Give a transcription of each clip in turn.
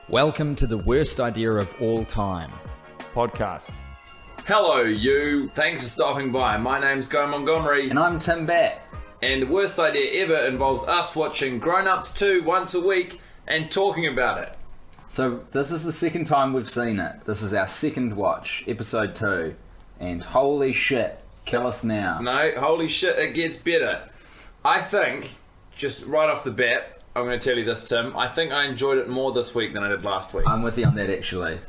Welcome to the worst idea of all time podcast. Hello, you. Thanks for stopping by. My name's Guy Montgomery. And I'm Tim Batt. And the worst idea ever involves us watching Grown Ups 2 once a week and talking about it. So this is the second time we've seen it. This is our second watch, episode 2. And holy shit, kill us now. No, holy shit, it gets better. I think, just right off the bat, I'm going to tell you this, Tim. I think I enjoyed it more this week than I did last week. I'm with you on that, actually.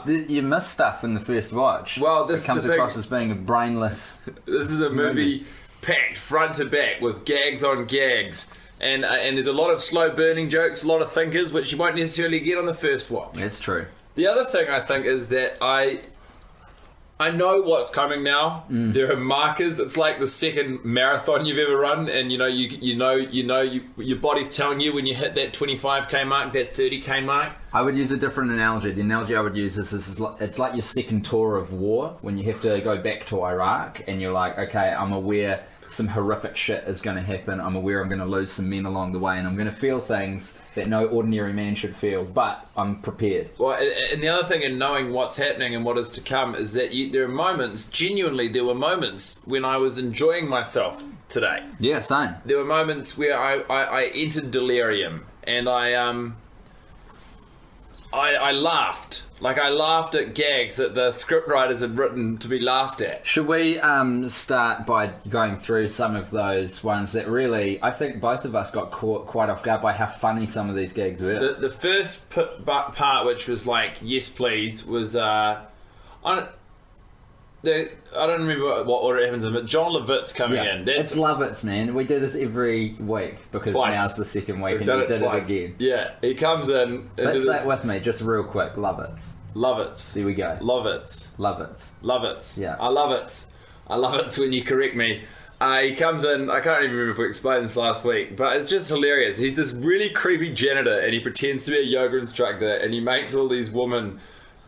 You missed stuff in the first watch. Well, this it comes is the across thing. as being a brainless. This is a movie packed front to back with gags on gags. And there's a lot of slow burning jokes, a lot of thinkers, which you won't necessarily get on the first watch. That's true. The other thing I think is that I know what's coming now. There are markers. It's like the second marathon you've ever run, and you know your body's telling you when you hit that 25k mark, that 30k mark. I would use a different analogy. The analogy I would use is it's like your second tour of war when you have to go back to Iraq, and you're like, okay, I'm aware some horrific shit is going to happen. I'm aware I'm going to lose some men along the way, and I'm going to feel things that no ordinary man should feel, but I'm prepared. Well, and the other thing in knowing what's happening and what is to come is that there are moments, genuinely there were moments when I was enjoying myself today. Yeah, same. There were moments where I entered delirium, and I laughed. Like, I laughed at gags that the scriptwriters had written to be laughed at. Should we start by going through some of those ones that really, I think both of us got caught quite off guard by how funny some of these gags were? The first part, which was like, yes please, was, I don't remember what order it happens in, but Jon Lovitz coming in. It's Lovitz, man. We do this every week because Twice. Now's the second week. We've and done you it did twice. it again. Yeah, he comes in. Let's say it with me, just real quick. Lovitz. Lovitz. There we go. Lovitz. Lovitz. Yeah. I love it when you correct me. He comes in, I can't even remember if we explained this last week, but it's just hilarious. He's this really creepy janitor, and he pretends to be a yoga instructor, and he makes all these women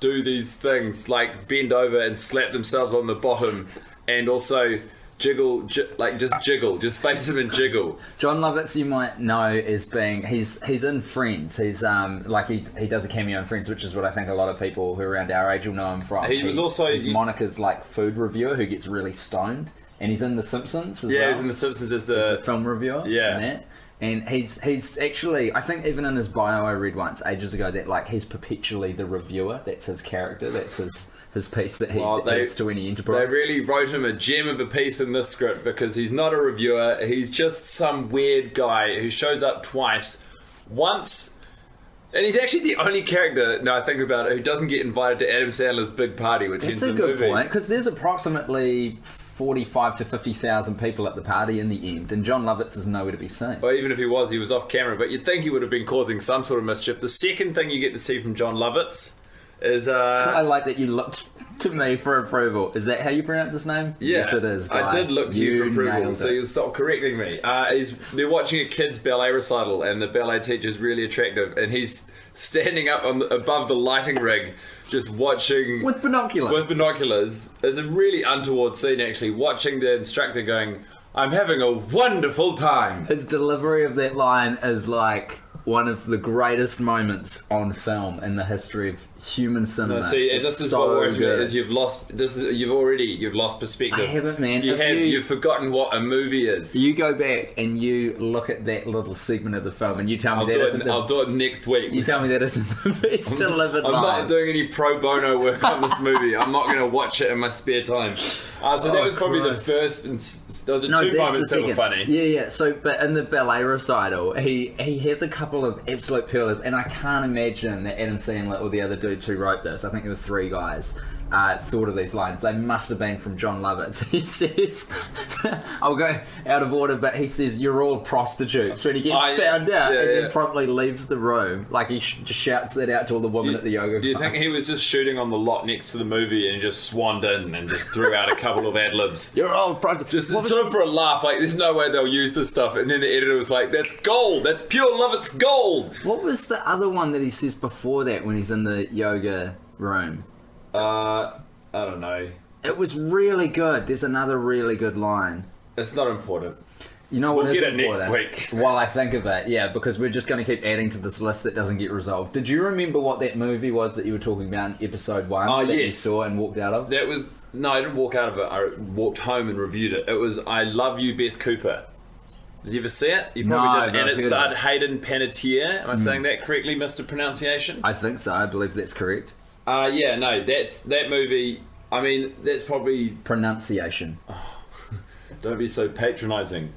do these things like bend over and slap themselves on the bottom, and also jiggle, just face them and jiggle. Jon Lovitz, you might know as being he's in Friends. He's he does a cameo in Friends, which is what I think a lot of people who are around our age will know him from. He's Monica's like food reviewer who gets really stoned, and he's in The Simpsons as well. Yeah, he's in The Simpsons as the film reviewer. Yeah. In that. And he's actually, I think even in his bio I read once ages ago that like he's perpetually the reviewer. That's his character. That's his piece that he adds to any enterprise. They really wrote him a gem of a piece in this script because he's not a reviewer. He's just some weird guy who shows up twice. Once, and he's actually the only character, now I think about it, who doesn't get invited to Adam Sandler's big party, which ends the movie. That's a good point, because there's approximately 45 to 50,000 people at the party in the end, and Jon Lovitz is nowhere to be seen. Well, even if he was off camera, but you'd think he would have been causing some sort of mischief. The second thing you get to see from Jon Lovitz is... I like that you looked to me for approval. Is that how you pronounce his name? Yeah, yes, it is, Guy. I did look to you for approval, so you'll stop correcting me. They're watching a kid's ballet recital, and the ballet teacher's really attractive, and he's standing up above the lighting rig, just watching... With binoculars. It's a really untoward scene, actually, watching the instructor going, I'm having a wonderful time. His delivery of that line is like one of the greatest moments on film in the history of human cinema. No, see, and this is so what worries me, is you've lost perspective. I haven't, man. You've forgotten what a movie is. You go back and you look at that little segment of the film and you tell me I'll do it next week. You tell me that isn't the best delivered line. I'm not doing any pro bono work on this movie. I'm not going to watch it in my spare time. So that was probably the first, those are two moments that were funny. Yeah. So, but in the ballet recital, he has a couple of absolute pearlers, and I can't imagine that Adam Sandler or the other dudes who wrote this, I think there were 3 guys, thought of these lines. They must have been from Jon Lovitz. He says, I'll go out of order, but he says, you're all prostitutes when he gets found out, then promptly leaves the room. Like he just shouts that out to all the women at the yoga Do you think he was just shooting on the lot next to the movie and just swanned in and just threw out a couple of ad-libs? You're all prostitutes. Just sort of for a laugh, like there's no way they'll use this stuff. And then the editor was like, that's gold, that's pure Lovitz gold. What was the other one that he says before that when he's in the yoga room? I don't know. It was really good. There's another really good line. It's not important. You know what We'll is get it next important? week. While I think of it, yeah, because we're just going to keep adding to this list that doesn't get resolved. Did you remember what that movie was that you were talking about in episode 1 Oh, that you yes. saw and walked out of? That was... No, I didn't walk out of it. I walked home and reviewed it. It was I Love You, Beth Cooper. Did you ever see it? You probably No, didn't. but And I've it heard starred of it. Hayden Panettiere. Am I saying that correctly, Mr. Pronunciation? I think so. I believe that's correct. Yeah, no, that movie... I mean, that's probably... Pronunciation. Don't be so patronising.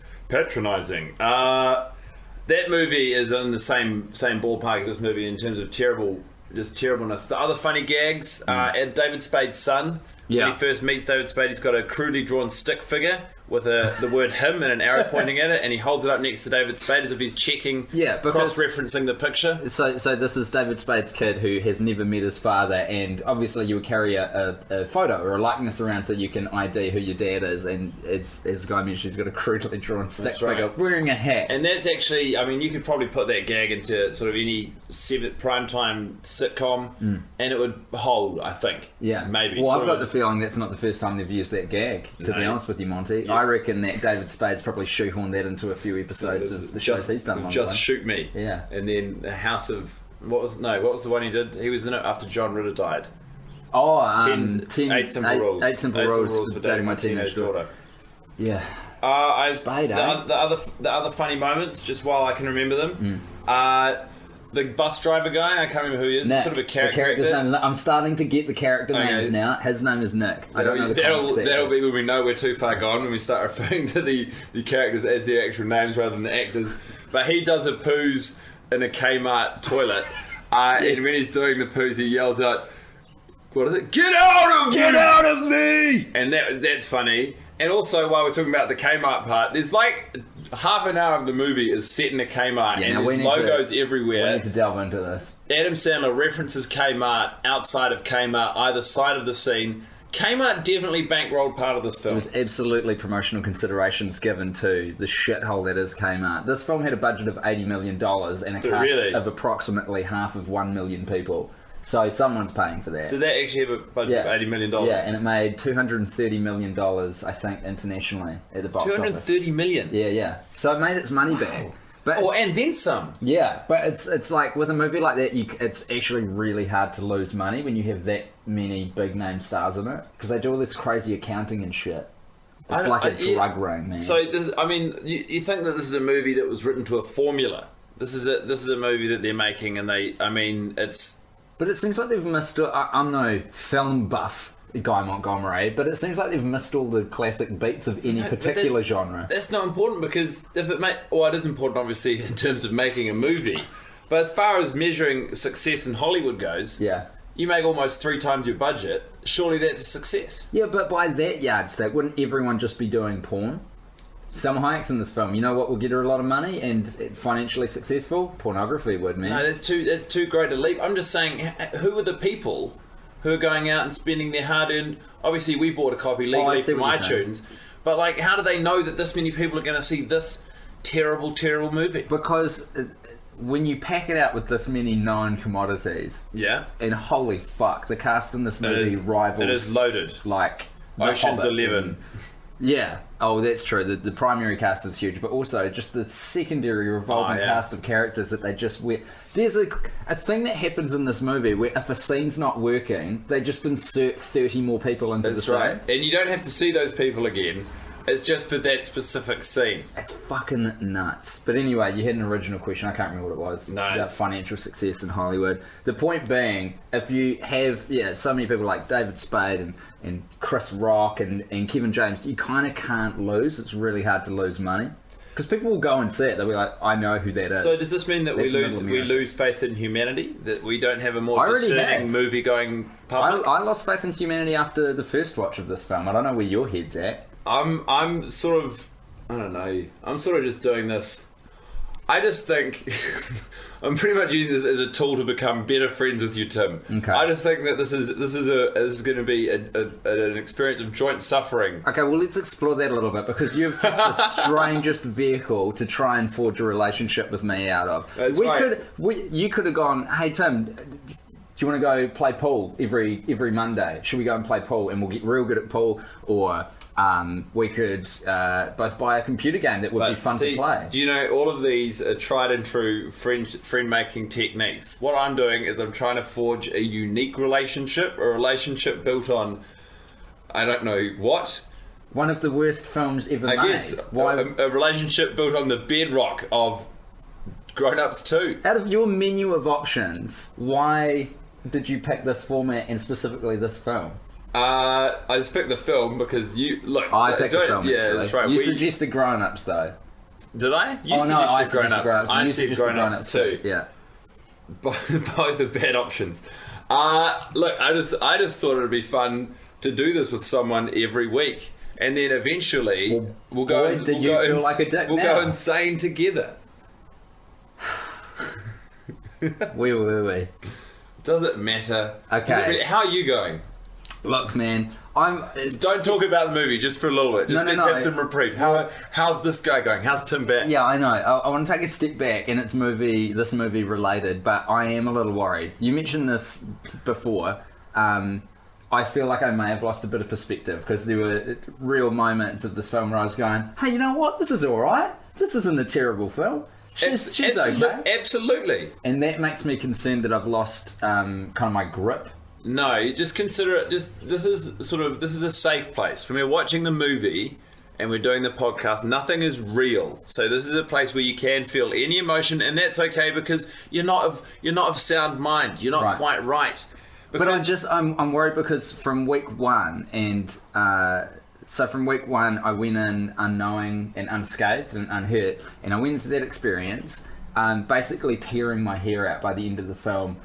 That movie is in the same ballpark as this movie in terms of terribleness. The other funny gags, David Spade's son. Yeah. When he first meets David Spade, he's got a crudely drawn stick figure with the word him and an arrow pointing at it, and he holds it up next to David Spade as if he's checking, Yeah, because- cross-referencing the picture. So this is David Spade's kid who has never met his father, and obviously you would carry a photo or a likeness around so you can ID who your dad is, and as the guy mentioned, he's got a crudely drawn stick That's right. figure wearing a hat. And that's actually, I mean, you could probably put that gag into sort of any primetime sitcom, and it would hold, I think. Yeah, Maybe. Well, sort I've got of- the feeling that's not the first time they've used that gag. To be No. honest with you, Monty, Yeah. I reckon that David Spade's probably shoehorned that into a few episodes of the shows he's done. Along the way. Just Shoot Me. Yeah. And then the House of what was the one he did? He was in it after John Ritter died. Oh, 8 Simple Rules. 8 Simple Rules for for dating my teenage daughter. Yeah. Spade, eh? the other funny moments, just while I can remember them. The bus driver guy, I can't remember who he is. Nick, He's sort of a the character. character's name is Nick. I'm starting to get the character Okay. names now. His name is Nick. I don't know the context. That'll be when we know we're too far gone, when we start referring to the characters as their actual names rather than the actors. But he does a poos in a Kmart toilet, and when he's doing the poos, he yells out, "What is it? Get out of me! Get out of me!" And that's funny. And also, while we're talking about the Kmart part, there's like half an hour of the movie is set in a Kmart, Yeah, now and we there's need logos We everywhere. need to delve into this. Adam Sandler references Kmart outside of Kmart, either side of the scene. Kmart definitely bankrolled part of this There film. was absolutely promotional considerations given to the shithole that is Kmart. This film had a budget of $80 million and a Did it cast really? of approximately half of 1 million people. So someone's paying for that. Did that actually have a budget of $80 million? Yeah, and it made $230 million, I think, internationally at the box office. $230 million. Yeah. So it made its money back. But Oh, it's- and then some. yeah, but it's like with a movie like that, it's actually really hard to lose money when you have that many big name stars in it because they do all this crazy accounting and shit. It's like a drug ring, man. So, you think that this is a movie that was written to a formula? This is a movie that they're making, and it's. But it seems like they've missed. I'm no film buff, Guy Montgomery, but it seems like they've missed all the classic beats of any But particular genre. That's not important because it is important obviously in terms of making a movie, but as far as measuring success in Hollywood goes, Yeah. you make almost 3 times your budget. Surely that's a success. Yeah, but by that yardstick, wouldn't everyone just be doing porn? Selma Hayek's in this film. You know what will get her a lot of money and financially successful? Pornography would, man. No, that's too great a leap. I'm just saying, who are the people who are going out and spending their hard-earned... Obviously, we bought a copy legally see from what you're iTunes, but like, how do they know that this many people are going to see this terrible, terrible movie? Because when you pack it out with this many known commodities, Yeah, and holy fuck, the cast in this movie rivals... It is loaded. like The Ocean's Hobbit 11. and- yeah. Oh, that's true. The primary cast is huge, but also just the secondary revolving cast of characters that they just wear. There's a thing that happens in this movie where if a scene's not working, they just insert 30 more people into That's the scene. right. And you don't have to see those people again. It's just for that specific scene. It's fucking nuts. But anyway, you had an original question. I can't remember what it was. No, About it's- financial success in Hollywood. The point being, if you have so many people like David Spade and Chris Rock and Kevin James, you kind of can't lose. It's really hard to lose money. Because people will go and see it. They'll be like, I know who that is. So does this mean that we That's middle America. lose faith in humanity? That we don't have a I more already discerning have. movie-going public? I lost faith in humanity after the first watch of this film. I don't know where your head's at. I'm sort of, I don't know, I'm sort of just doing this. I just think I'm pretty much using this as a tool to become better friends with you, Tim. Okay. I just think that this is going to be an experience of joint suffering. Okay, well, let's explore that a little bit because you've picked the strangest vehicle to try and forge a relationship with me out of. That's You could have gone, hey, Tim, do you want to go play pool every Monday? Should we go and play pool and we'll get real good at pool? Or we could both buy a computer game that would be fun to play. Do you know all of these are tried and true friend-making techniques? What I'm doing is I'm trying to forge a unique relationship, a relationship built on, I don't know what. One of the worst films ever made. I guess a relationship built on the bedrock of Grown Ups 2. Out of your menu of options, why did you pick this format and specifically this film? I just picked the film because you look. I picked the film. Yeah, actually. that's right. You suggested Grown Ups though. Did I? You no, I suggested Grown Ups. I said Grown Ups too. Yeah. Both are bad options. Look, I just thought it'd be fun to do this with someone every week, and then eventually we'll go insane together. We. Does it matter? Okay. How are you going? Look, man, Don't talk about the movie just for a little bit. Let's have some reprieve. How's this guy going? How's Tim back? Yeah, I know. I want to take a step back, and it's this movie related, but I am a little worried. You mentioned this before. I feel like I may have lost a bit of perspective because there were real moments of this film where I was going, hey, you know what? This is all right. This isn't a terrible film. She's okay. Absolutely. And that makes me concerned that I've lost kind of my grip. No, just consider it. This is a safe place. When we're watching the movie and we're doing the podcast, nothing is real. So this is a place where you can feel any emotion, and that's okay because you're not of sound mind. You're not quite right. But I'm worried because from week one, and so from week one I went in unknowing and unscathed and unhurt, and I went into that experience basically tearing my hair out by the end of the film.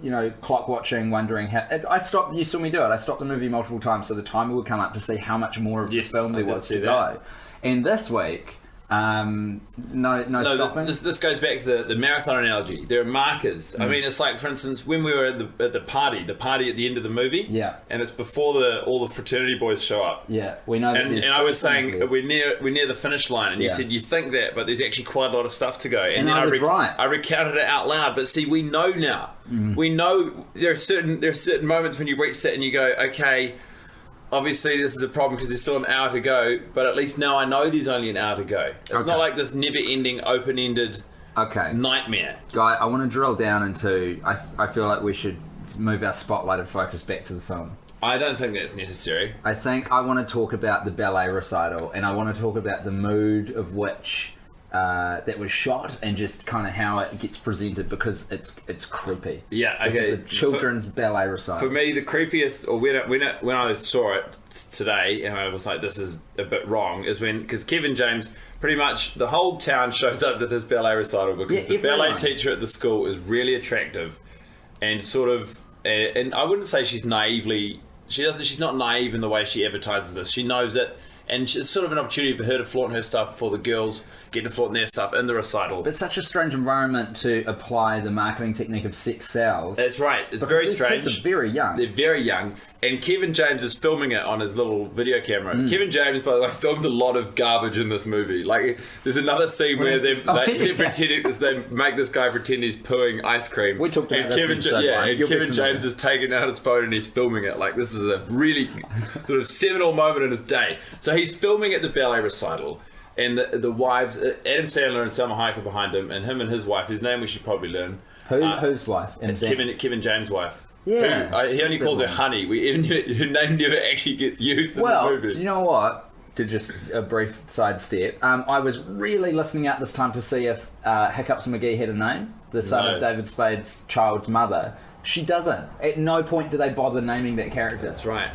You know, clock watching, wondering how. I stopped. You saw me do it. I stopped the movie multiple times, so the timer would come up to see how much more of the film there was to go. And this week, no stopping. This goes back to the marathon analogy. There are markers. I mean, it's like, for instance, when we were at the party at the end of the movie. Yeah. And it's before all the fraternity boys show up. Yeah, we know that. And I was saying we're near the finish line, and you said you think that, but there's actually quite a lot of stuff to go. And then I was right. I recounted it out loud, but see, we know now. We know there are certain moments when you reach that and you go, okay. Obviously, this is a problem because there's still an hour to go, but at least now I know there's only an hour to go. It's not like this never-ending, open-ended nightmare. Guy, I want to drill down into... I feel like we should move our spotlight and focus back to the film. I don't think that's necessary. I think I want to talk about the ballet recital, and I want to talk about the mood of which that was shot and just kind of how it gets presented, because it's creepy. Yeah, okay. This is a children's ballet recital. For me, the creepiest, or when I saw it today, and I was like, this is a bit wrong, is because Kevin James, pretty much the whole town shows up to this ballet recital because the ballet teacher at the school is really attractive and sort of, and I wouldn't say she's not naive in the way she advertises this. She knows it, and it's sort of an opportunity for her to flaunt her stuff before the girls get to flaunt their stuff in the recital. It's such a strange environment to apply the marketing technique of sex sells. That's right. It's very strange. Kids are very young. They're very young. And Kevin James is filming it on his little video camera. Kevin James, by the way, films a lot of garbage in this movie. Like, there's another scene where they're pretending, they make this guy pretend he's pooing ice cream. We talked about Kevin James has taken out his phone and he's filming it. Like, this is a really sort of seminal moment in his day. So he's filming at the ballet recital. And the wives, Adam Sandler and Salma Hayek are behind him, and his wife, whose name we should probably learn. Whose wife? Kevin James' wife. Yeah. He only calls her Honey. Her name never actually gets used in the movie. Do you know what? To just a brief sidestep, I was really listening out this time to see if Hiccups McGee had a name, the son of David Spade's child's mother. She doesn't. At no point do they bother naming that character. That's right.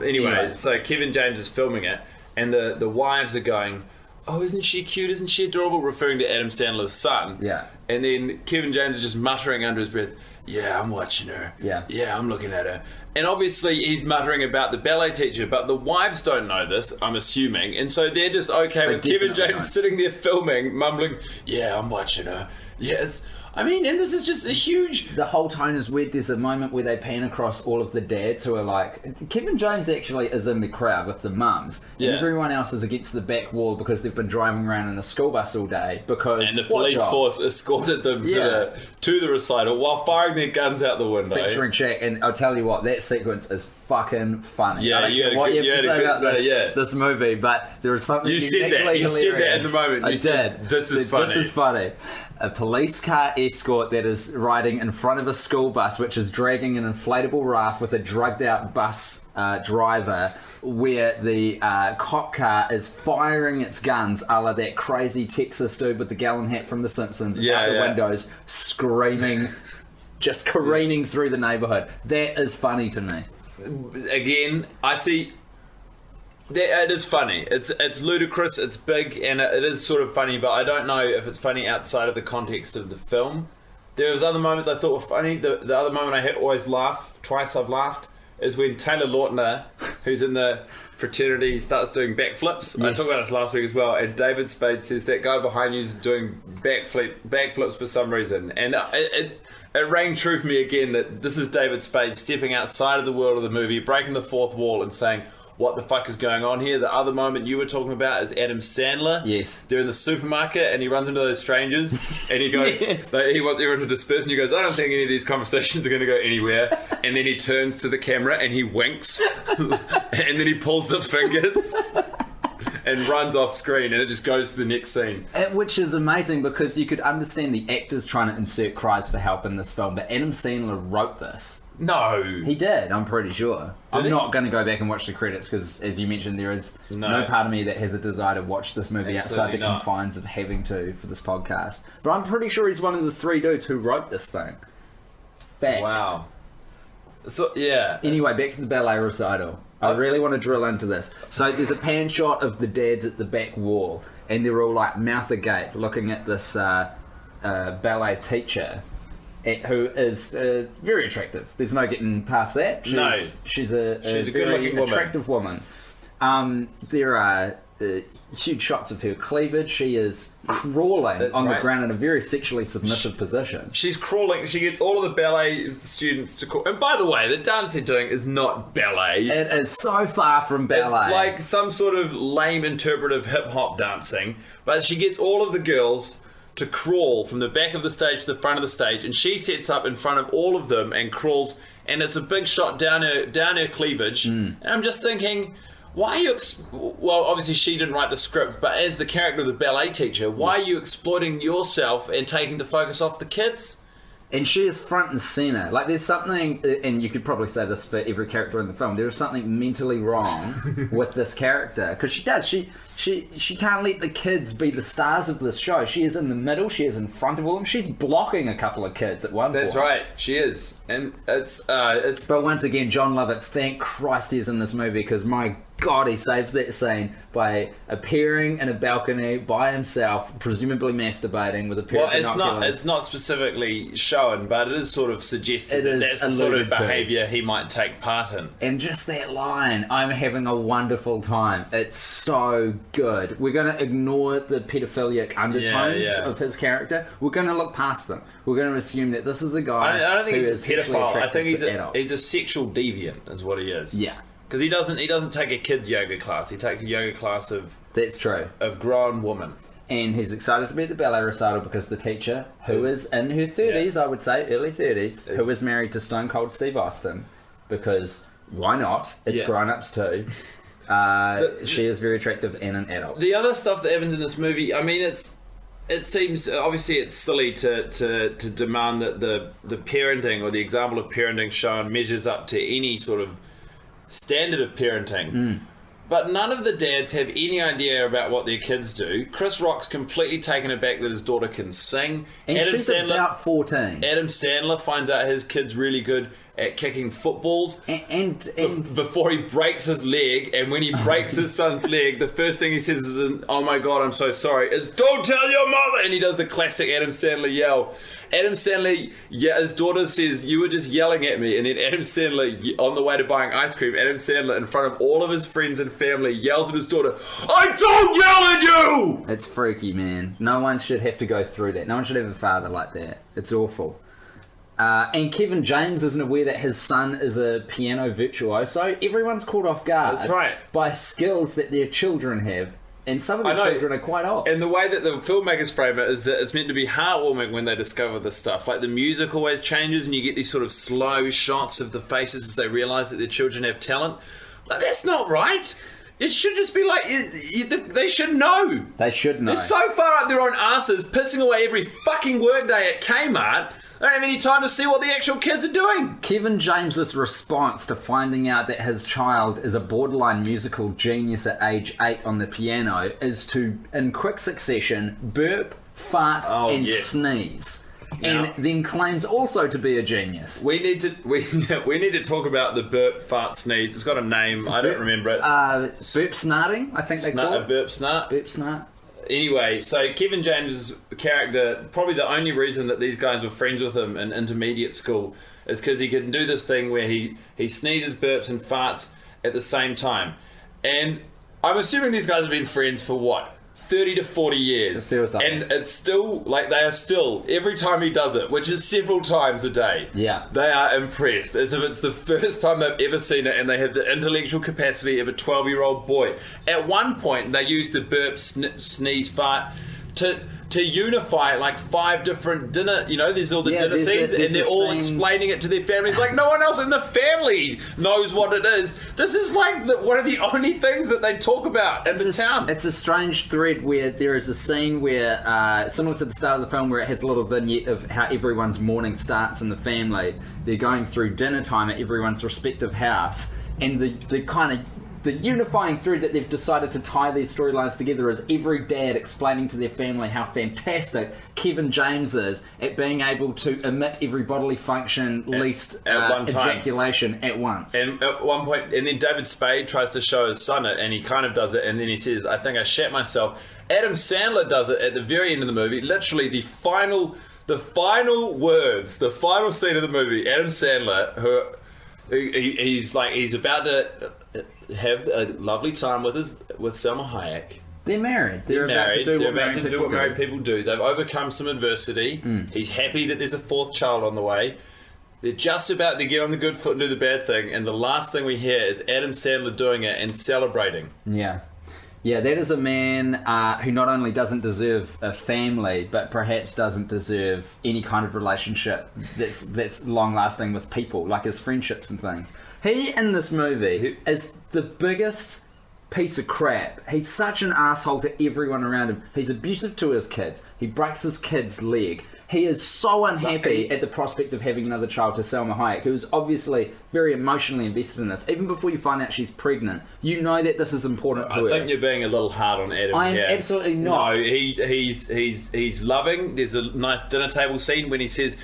Anyway, so Kevin James is filming it, and the wives are going, oh, isn't she cute? Isn't she adorable? Referring to Adam Sandler's son. Yeah. And then Kevin James is just muttering under his breath, yeah, I'm watching her. Yeah. Yeah, I'm looking at her. And obviously he's muttering about the ballet teacher, but the wives don't know this, I'm assuming. And so they're just okay with Kevin James sitting there filming, mumbling, yeah, I'm watching her. Yes, I mean, and this is just a huge... The whole tone is weird. There's a moment where they pan across all of the dads who are like... Kevin James actually is in the crowd with the mums. Yeah. And everyone else is against the back wall because they've been driving around in a school bus all day because... And the police force escorted them to the recital while firing their guns out the window. Featuring Shaq. And I'll tell you what, that sequence is fucking funny. Yeah, you had a good... this movie, but there is something You said that. You said that at the moment. I did. This is funny. This is funny. A police car escort that is riding in front of a school bus, which is dragging an inflatable raft with a drugged-out bus driver, where the cop car is firing its guns, a la that crazy Texas dude with the gallon hat from The Simpsons, out the windows, screaming, just careening through the neighbourhood. That is funny to me. Again, I see... It is funny. It's ludicrous, it's big, and it is sort of funny, but I don't know if it's funny outside of the context of the film. There was other moments I thought were funny. The other moment I had always laugh, twice I've laughed, is when Taylor Lautner, who's in the fraternity, starts doing backflips. Yes. I talked about this last week as well, and David Spade says that guy behind you is doing backflips for some reason. And it rang true for me again that this is David Spade stepping outside of the world of the movie, breaking the fourth wall and saying, what the fuck is going on here? The other moment you were talking about is Adam Sandler. Yes. They're in the supermarket and he runs into those strangers and he goes, he wants everyone to disperse and he goes, I don't think any of these conversations are going to go anywhere. And then he turns to the camera and he winks and then he pulls the fingers and runs off screen and it just goes to the next scene. Which is amazing because you could understand the actors trying to insert cries for help in this film, but Adam Sandler wrote this. No. He did, I'm pretty sure. I'm not going to go back and watch the credits because, as you mentioned, there is no part of me that has a desire to watch this movie outside the confines of having to for this podcast. But I'm pretty sure he's one of the three dudes who wrote this thing. Fact. Wow. So, yeah. Anyway, back to the ballet recital. I really want to drill into this. So there's a pan shot of the dads at the back wall, and they're all like mouth agape looking at this ballet teacher. Who is very attractive. There's no getting past that. She's a very good-looking attractive woman. There are huge shots of her cleavage. She is crawling the ground in a very sexually submissive position. She's crawling. She gets all of the ballet students to crawl. And by the way, the dance they're doing is not ballet. It is so far from ballet. It's like some sort of lame interpretive hip-hop dancing. But she gets all of the girls to crawl from the back of the stage to the front of the stage, and she sets up in front of all of them and crawls, and it's a big shot down her cleavage. And I'm just thinking, why are you well, obviously she didn't write the script, but as the character of the ballet teacher, why are you exploiting yourself and taking the focus off the kids? And she is front and center. Like, there's something, and you could probably say this for every character in the film, there is something mentally wrong with this character, because she does, she can't let the kids be the stars of this show. She is in the middle, she is in front of all of them, she's blocking a couple of kids at one point. That's right, she is. And it's... But once again, Jon Lovitz, thank Christ he's in this movie, because my God, he saves that scene by appearing in a balcony by himself, presumably masturbating with a pair of binoculars. It's not specifically shown, but it is sort of suggested that that's the sort of behaviour he might take part in. And just that line, I'm having a wonderful time. It's so good. We're going to ignore the paedophilic undertones of his character. We're going to look past them. We're going to assume that this is a guy I don't think he's a pedophile. I think he's he's a sexual deviant is what he is. Yeah. Because he doesn't take a kid's yoga class. He takes a yoga class of... That's true. Of grown women. And he's excited to be at the ballet recital because the teacher, who is in her 30s, I would say, early 30s, who is married to Stone Cold Steve Austin, because why not? It's grown-ups too. She is very attractive and an adult. The other stuff that happens in this movie, I mean, it seems, obviously it's silly to demand that the parenting or the example of parenting shown measures up to any sort of standard of parenting. But none of the dads have any idea about what their kids do. Chris Rock's completely taken aback that his daughter can sing. And she's about 14. Adam Sandler finds out his kid's really good at kicking footballs. And before he breaks his leg, and when he breaks his son's leg, the first thing he says is, "Oh my God, I'm so sorry," is, "Don't tell your mother!" And he does the classic Adam Sandler yell. Adam Sandler, his daughter says, "You were just yelling at me," and then Adam Sandler, on the way to buying ice cream, Adam Sandler, in front of all of his friends and family, yells at his daughter, "I don't yell at you!" It's freaky, man. No one should have to go through that. No one should have a father like that. It's awful. And Kevin James isn't aware that his son is a piano virtuoso. Everyone's caught off guard That's right. by skills that their children have. And some of the children are quite old. And the way that the filmmakers frame it is that it's meant to be heartwarming when they discover this stuff. Like, the music always changes and you get these sort of slow shots of the faces as they realise that their children have talent. Like, that's not right. It should just be like, they should know. They should know. They're so far up their own asses, pissing away every fucking workday at Kmart. They don't have any time to see what the actual kids are doing. Kevin James's response to finding out that his child is a borderline musical genius at age 8 on the piano is to, in quick succession, burp, fart, and sneeze. Yeah. And then claims also to be a genius. We need to talk about the burp, fart, sneeze. It's got a name. I don't remember it. Burp snarting, I think they call it. A burp snart. Burp snart. Anyway, so Kevin James' character, probably the only reason that these guys were friends with him in intermediate school is because he can do this thing where he sneezes, burps, and farts at the same time. And I'm assuming these guys have been friends for what? 30 to 40 years. It feels like and it's still, like, they are still, every time he does it, which is several times a day, they are impressed, as if it's the first time they've ever seen it, and they have the intellectual capacity of a 12-year-old boy. At one point, they used the burp, sneeze, fart to unify like 5 different dinner, there's all the dinner scenes, and they're all explaining it to their families. Like, no one else in the family knows what it is. This is like one of the only things that they talk about in the town. It's a strange thread where there is a scene where, similar to the start of the film, where it has a little vignette of how everyone's morning starts in the family. They're going through dinner time at everyone's respective house, and the kind of the unifying thread that they've decided to tie these storylines together is every dad explaining to their family how fantastic Kevin James is at being able to emit every bodily function, least at one time. Ejaculation at once. And at one point, and then David Spade tries to show his son it, and he kind of does it, and then he says, "I think I shat myself." Adam Sandler does it at the very end of the movie, literally the final words, the final scene of the movie. Adam Sandler, he's about to have a lovely time with Selma Hayek. They're married. They're married. They're about to do what married people do. They've overcome some adversity. He's happy that there's a 4th child on the way. They're just about to get on the good foot and do the bad thing, and the last thing we hear is Adam Sandler doing it and celebrating. Yeah, that is a man who not only doesn't deserve a family, but perhaps doesn't deserve any kind of relationship that's long-lasting with people, like his friendships and things. He, in this movie, is the biggest piece of crap. He's such an asshole to everyone around him. He's abusive to his kids. He breaks his kid's leg. He is so unhappy at the prospect of having another child to Selma Hayek, who's obviously very emotionally invested in this. Even before you find out she's pregnant, you know that this is important to her. I think you're being a little hard on Adam. I am absolutely not. No, he's loving. There's a nice dinner table scene when he sits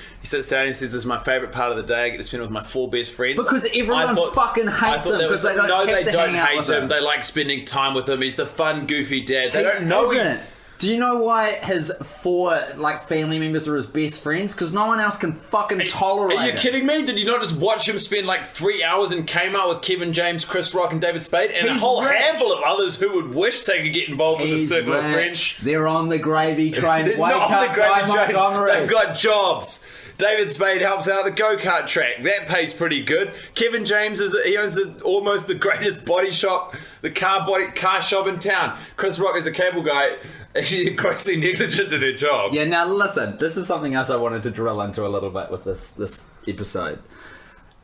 down and he says, "This is my favourite part of the day. I get to spend it with my 4 best friends." Because everyone fucking hates him because they don't have to hang out with him. They like spending time with him. He's the fun, goofy dad. They don't know him. Do you know why his 4 family members are his best friends? Because no one else can fucking tolerate Are you kidding me? Did you not just watch him spend 3 hours in Kmart with Kevin James, Chris Rock, and David Spade, and a whole handful of others who would wish they could get involved with the circle of friends? They're on the gravy train. They're Wake not on up, the gravy train. Montgomery. They've got jobs. David Spade helps out the go-kart track. That pays pretty good. Kevin James owns almost the greatest body shop, the car shop in town. Chris Rock is a cable guy. Actually, grossly negligent in their job. Yeah, now listen, this is something else I wanted to drill into a little bit with this episode.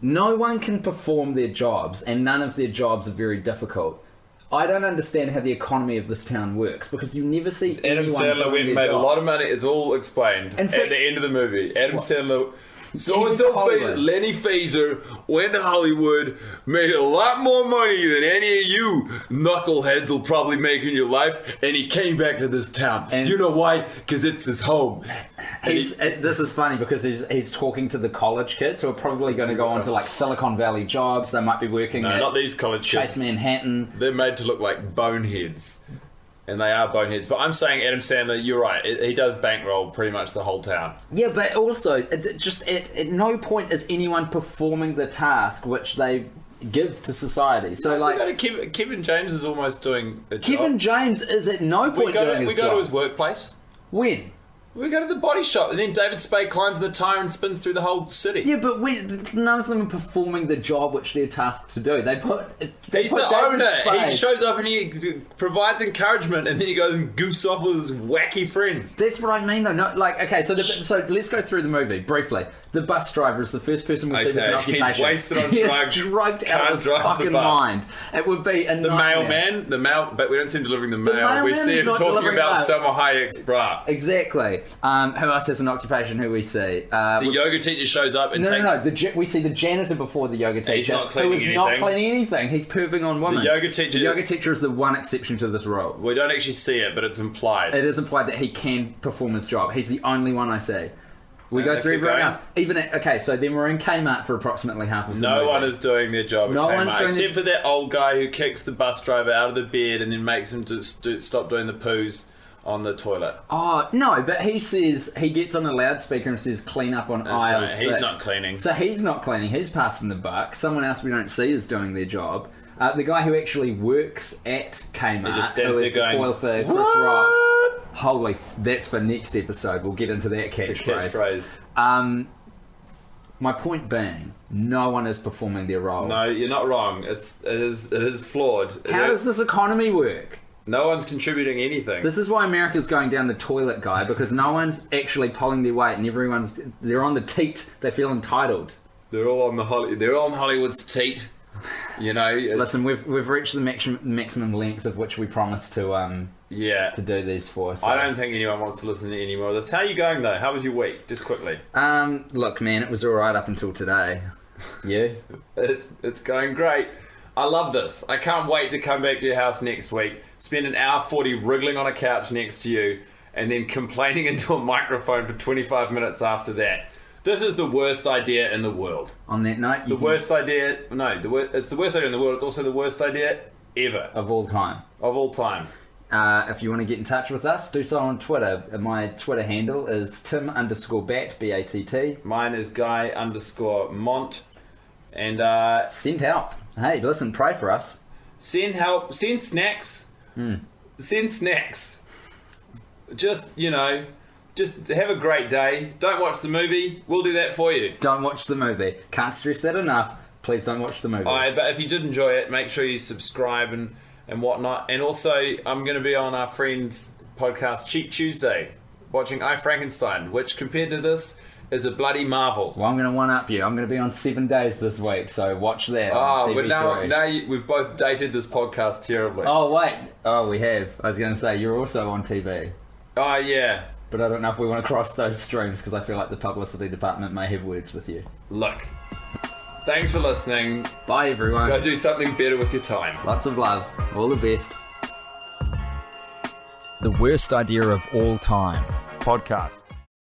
No one can perform their jobs, and none of their jobs are very difficult. I don't understand how the economy of this town works, because you never see Adam anyone Sandler doing went and their made job. a lot of money. It's all explained at the end of the movie. Adam Sandler... Lenny Fazer went to Hollywood, made a lot more money than any of you knuckleheads will probably make in your life, and he came back to this town. And do you know why? Because it's his home. This is funny because he's talking to the college kids who are probably going to go on to Silicon Valley jobs. They might be working at not these college Chase kids. Manhattan. They're made to look like boneheads. and they are boneheads. But I'm saying Adam Sandler, you're right. He does bankroll pretty much the whole town. Yeah, but also, at no point is anyone performing the task which they give to society. So, Kevin James is almost doing a job. Kevin James is at no point doing his job. We go to his workplace. When? We go to the body shop, and then David Spade climbs the tire and spins through the whole city. Yeah, but none of them are performing the job which they're tasked to do. He's the owner. He shows up and he provides encouragement, and then he goes and goofs off with his wacky friends. That's what I mean, though. No, okay, so let's go through the movie briefly. The bus driver is the first person we see with an occupation. He's wasted on He's drugs. drugged out of his fucking mind. It would be a nightmare. But we don't see him delivering the mail. We see him talking about Selma Hayek's bra. Exactly. Who else has an occupation who we see? The yoga teacher shows up and we see the janitor before the yoga teacher. He's not cleaning anything. Not cleaning anything. He's perving on women. The yoga teacher is the one exception to this rule. We don't actually see it, but it's implied. It is implied that he can perform his job. He's the only one I see. We go through everyone else. So then we're in Kmart for approximately half of the movie. No one is doing their job at Kmart, except for that old guy who kicks the bus driver out of the bed and then makes him to stop doing the poos on the toilet. Oh, no, but he says, he gets on a loudspeaker and says, clean up on aisle 6. He's not cleaning. So he's not cleaning, he's passing the buck. Someone else we don't see is doing their job. The guy who actually works at Kmart, just stands who there is going, the foil for Chris Rock. Holy, that's for next episode. We'll get into that catchphrase. My point being, no one is performing their role. No, you're not wrong. It is flawed. How does this economy work? No one's contributing anything. This is why America's going down the toilet, guy, because no one's actually pulling their weight, and they're on the teat. They feel entitled. They're all on Hollywood's teat. You know. Listen, we've reached the maximum length of which we promised to do these for. So. I don't think anyone wants to listen to any more of this. How are you going though? How was your week? Just quickly. Look, man, it was all right up until today. You? It's going great. I love this. I can't wait to come back to your house next week, spend an hour 40 wriggling on a couch next to you, and then complaining into a microphone for 25 minutes after that. This is the worst idea in the world. On that note, it's the worst idea in the world. It's also the worst idea ever. Of all time. If you want to get in touch with us, do so on Twitter. My Twitter handle is Tim_Batt, B-A-T-T. Mine is Guy_Mont. And send help. Hey, listen, pray for us. Send help. Send snacks. Send snacks. Just have a great day. Don't watch the movie. We'll do that for you. Don't watch the movie. Can't stress that enough. Please don't watch the movie. But if you did enjoy it, make sure you subscribe and whatnot. And also, I'm going to be on our friend's podcast, Cheap Tuesday, watching I, Frankenstein, which compared to this is a bloody marvel. Well, I'm going to one-up you. I'm going to be on 7 days this week, so watch that. But now we've both dated this podcast terribly. Oh, wait. Oh, we have. I was going to say, you're also on TV. Oh, yeah. But I don't know if we want to cross those streams, because I feel like the publicity department may have words with you. Look, thanks for listening. Bye, everyone. Go do something better with your time. Lots of love. All the best. The worst idea of all time. Podcast.